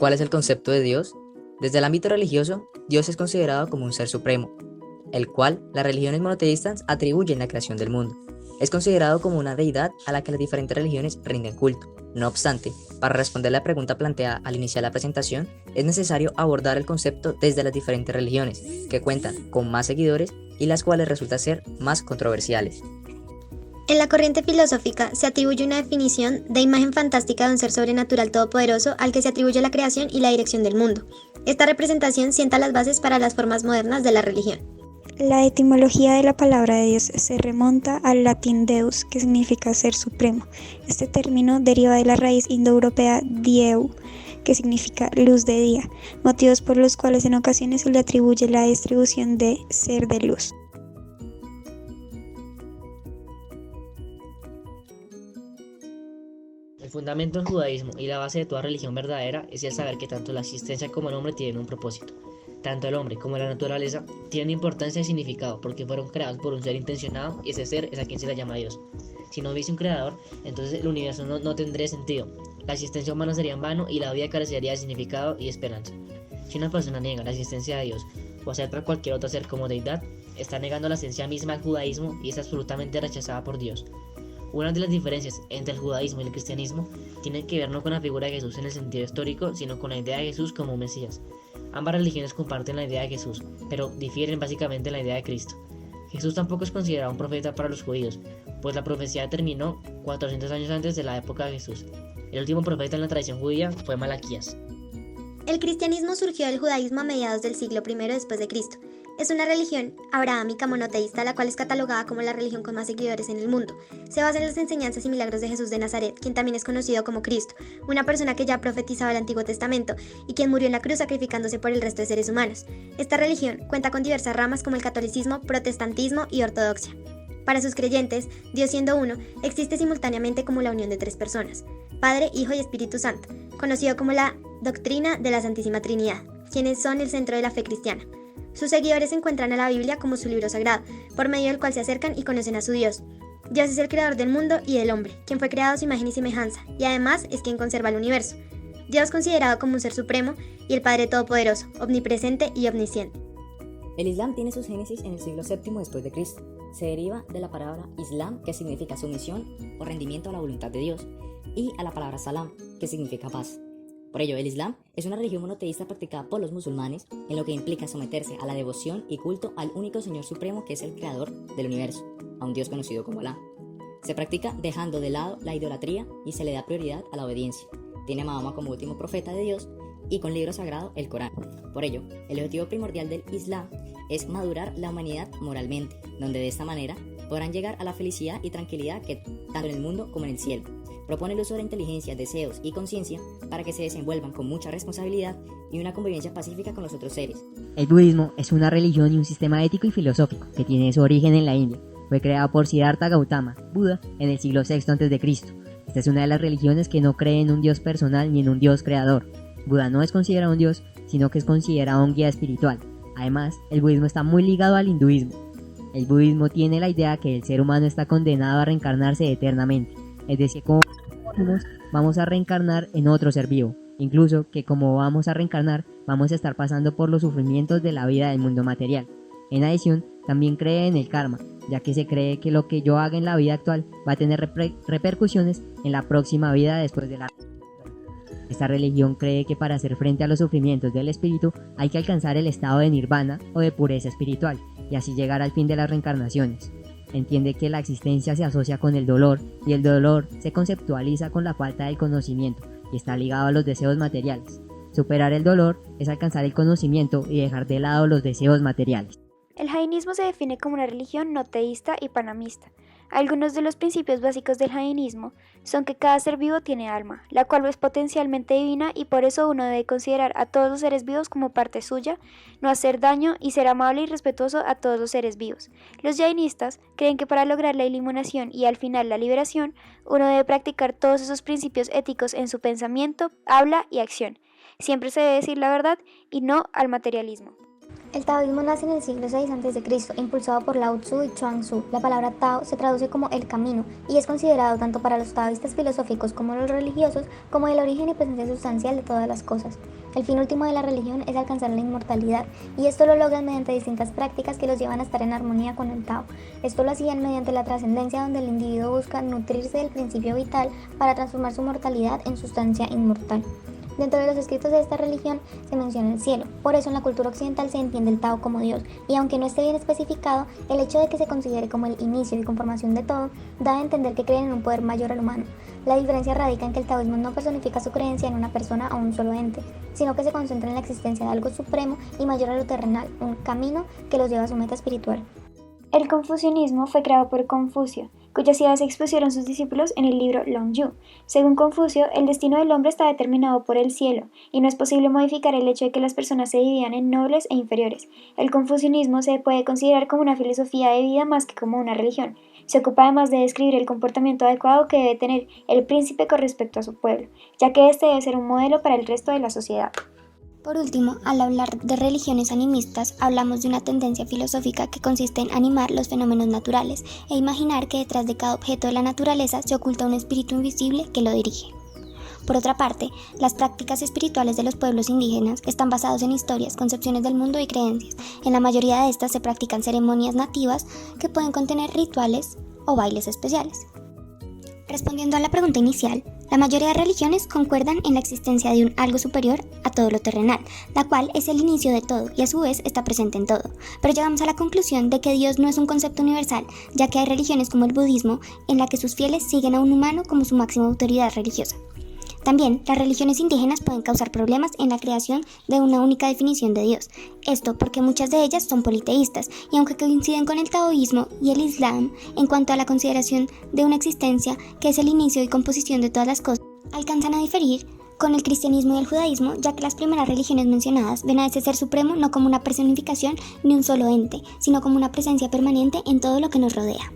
¿Cuál es el concepto de Dios? Desde el ámbito religioso, Dios es considerado como un ser supremo, el cual las religiones monoteístas atribuyen la creación del mundo. Es considerado como una deidad a la que las diferentes religiones rinden culto. No obstante, para responder la pregunta planteada al iniciar la presentación, es necesario abordar el concepto desde las diferentes religiones, que cuentan con más seguidores y las cuales resultan ser más controversiales. En la corriente filosófica se atribuye una definición de imagen fantástica de un ser sobrenatural todopoderoso al que se atribuye la creación y la dirección del mundo. Esta representación sienta las bases para las formas modernas de la religión. La etimología de la palabra de Dios se remonta al latín deus, que significa ser supremo. Este término deriva de la raíz indoeuropea dieu, que significa luz de día, motivos por los cuales en ocasiones se le atribuye la distribución de ser de luz. El fundamento del judaísmo y la base de toda religión verdadera es el saber que tanto la existencia como el hombre tienen un propósito. Tanto el hombre como la naturaleza tienen importancia y significado porque fueron creados por un ser intencionado y ese ser es a quien se le llama Dios. Si no hubiese un creador, entonces el universo no tendría sentido. La existencia humana sería en vano y la vida carecería de significado y esperanza. Si una persona niega la existencia de Dios o acepta a cualquier otro ser como deidad, está negando la esencia misma del judaísmo y es absolutamente rechazada por Dios. Una de las diferencias entre el judaísmo y el cristianismo tiene que ver no con la figura de Jesús en el sentido histórico, sino con la idea de Jesús como un Mesías. Ambas religiones comparten la idea de Jesús, pero difieren básicamente en la idea de Cristo. Jesús tampoco es considerado un profeta para los judíos, pues la profecía terminó 400 años antes de la época de Jesús. El último profeta en la tradición judía fue Malaquías. El cristianismo surgió del judaísmo a mediados del siglo I después de Cristo. Es una religión abrahámica monoteísta, la cual es catalogada como la religión con más seguidores en el mundo. Se basa en las enseñanzas y milagros de Jesús de Nazaret, quien también es conocido como Cristo, una persona que ya profetizaba el Antiguo Testamento y quien murió en la cruz sacrificándose por el resto de seres humanos. Esta religión cuenta con diversas ramas como el catolicismo, protestantismo y ortodoxia. Para sus creyentes, Dios siendo uno, existe simultáneamente como la unión de tres personas, Padre, Hijo y Espíritu Santo, conocido como la doctrina de la Santísima Trinidad, quienes son el centro de la fe cristiana. Sus seguidores encuentran a la Biblia como su libro sagrado, por medio del cual se acercan y conocen a su Dios. Dios es el creador del mundo y del hombre, quien fue creado a su imagen y semejanza, y además es quien conserva el universo. Dios considerado como un ser supremo y el Padre Todopoderoso, omnipresente y omnisciente. El Islam tiene sus génesis en el siglo VII después de Cristo. Se deriva de la palabra Islam, que significa sumisión o rendimiento a la voluntad de Dios, y a la palabra Salam, que significa paz. Por ello, el Islam es una religión monoteísta practicada por los musulmanes, en lo que implica someterse a la devoción y culto al único Señor Supremo que es el creador del universo, a un Dios conocido como Alá. Se practica dejando de lado la idolatría y se le da prioridad a la obediencia. Tiene a Mahoma como último profeta de Dios y con libro sagrado el Corán. Por ello, el objetivo primordial del Islam es madurar la humanidad moralmente, donde de esta manera podrán llegar a la felicidad y tranquilidad que tanto en el mundo como en el cielo. Propone el uso de la inteligencia, deseos y conciencia para que se desenvuelvan con mucha responsabilidad y una convivencia pacífica con los otros seres. El budismo es una religión y un sistema ético y filosófico que tiene su origen en la India. Fue creado por Siddhartha Gautama, Buda, en el siglo VI a.C. Esta es una de las religiones que no cree en un dios personal ni en un dios creador. Buda no es considerado un dios, sino que es considerado un guía espiritual. Además, el budismo está muy ligado al hinduismo. El budismo tiene la idea que el ser humano está condenado a reencarnarse eternamente, es decir, como vamos a reencarnar en otro ser vivo, incluso que como vamos a reencarnar, vamos a estar pasando por los sufrimientos de la vida del mundo material. En adición, también cree en el karma, ya que se cree que lo que yo haga en la vida actual va a tener repercusiones en la próxima vida después de la. Esta religión cree que para hacer frente a los sufrimientos del espíritu hay que alcanzar el estado de nirvana o de pureza espiritual, y así llegar al fin de las reencarnaciones. Entiende que la existencia se asocia con el dolor y el dolor se conceptualiza con la falta del conocimiento y está ligado a los deseos materiales. Superar el dolor es alcanzar el conocimiento y dejar de lado los deseos materiales. El jainismo se define como una religión no teísta y panamista. Algunos de los principios básicos del jainismo son que cada ser vivo tiene alma, la cual es potencialmente divina y por eso uno debe considerar a todos los seres vivos como parte suya, no hacer daño y ser amable y respetuoso a todos los seres vivos. Los jainistas creen que para lograr la iluminación y al final la liberación, uno debe practicar todos esos principios éticos en su pensamiento, habla y acción. Siempre se debe decir la verdad y no al materialismo. El taoísmo nace en el siglo VI a.C., impulsado por Lao Tzu y Chuang Tzu. La palabra Tao se traduce como el camino y es considerado tanto para los taoístas filosóficos como los religiosos como el origen y presencia sustancial de todas las cosas. El fin último de la religión es alcanzar la inmortalidad, y esto lo logran mediante distintas prácticas que los llevan a estar en armonía con el Tao. Esto lo hacían mediante la trascendencia, donde el individuo busca nutrirse del principio vital para transformar su mortalidad en sustancia inmortal. Dentro de los escritos de esta religión se menciona el cielo, por eso en la cultura occidental se entiende el Tao como Dios, y aunque no esté bien especificado, el hecho de que se considere como el inicio y conformación de todo, da a entender que creen en un poder mayor al humano. La diferencia radica en que el taoísmo no personifica su creencia en una persona o un solo ente, sino que se concentra en la existencia de algo supremo y mayor a lo terrenal, un camino que los lleva a su meta espiritual. El confucianismo fue creado por Confucio, cuyas ideas expusieron sus discípulos en el libro Long Yu. Según Confucio, el destino del hombre está determinado por el cielo, y no es posible modificar el hecho de que las personas se dividan en nobles e inferiores. El confucianismo se puede considerar como una filosofía de vida más que como una religión. Se ocupa además de describir el comportamiento adecuado que debe tener el príncipe con respecto a su pueblo, ya que este debe ser un modelo para el resto de la sociedad. Por último, al hablar de religiones animistas, hablamos de una tendencia filosófica que consiste en animar los fenómenos naturales e imaginar que detrás de cada objeto de la naturaleza se oculta un espíritu invisible que lo dirige. Por otra parte, las prácticas espirituales de los pueblos indígenas están basadas en historias, concepciones del mundo y creencias. En la mayoría de estas se practican ceremonias nativas que pueden contener rituales o bailes especiales. Respondiendo a la pregunta inicial, la mayoría de religiones concuerdan en la existencia de un algo superior a todo lo terrenal, la cual es el inicio de todo y a su vez está presente en todo. Pero llegamos a la conclusión de que Dios no es un concepto universal, ya que hay religiones como el budismo en la que sus fieles siguen a un humano como su máxima autoridad religiosa. También, las religiones indígenas pueden causar problemas en la creación de una única definición de Dios. Esto porque muchas de ellas son politeístas, y aunque coinciden con el taoísmo y el islam en cuanto a la consideración de una existencia que es el inicio y composición de todas las cosas, alcanzan a diferir con el cristianismo y el judaísmo, ya que las primeras religiones mencionadas ven a ese ser supremo no como una personificación ni un solo ente, sino como una presencia permanente en todo lo que nos rodea.